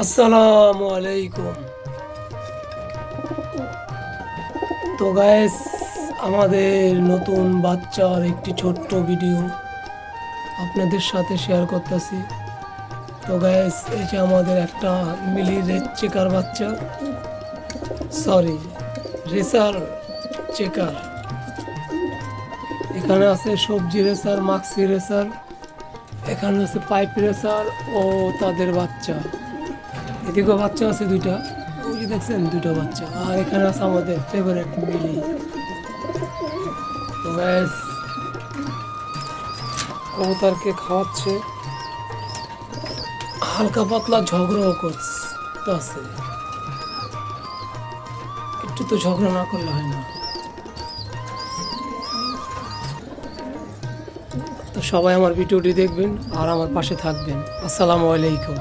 আসসালামু আলাইকুম। তো গাইস, আমাদের নতুন বাচ্চার একটি ছোট্ট ভিডিও আপনাদের সাথে শেয়ার করতেছি। তো গাইস, এই যে আমাদের একটা মিলি রেড চেকার বাচ্চা, সরি রেসার চেকার। এখানে আছে সবজি রেসার, মাক্সি রেসার, এখানে আছে পাইপ রেসার ও তাদের বাচ্চা। এদিকেও বাচ্চা আছে দুইটা, ওই যে দেখছেন দুটো বাচ্চা। আর এখানে আছে আমাদের ফেভারিট মিলি। তো ব্যাস, কবুতরকে খাওয়াচ্ছে, হালকা পাতলা ঝগড়াও করতেছে। একটু তো ঝগড়া না করলে হয় না। তো সবাই আমার ভিডিওটি দেখবেন আর আমার পাশে থাকবেন। আসসালামু আলাইকুম।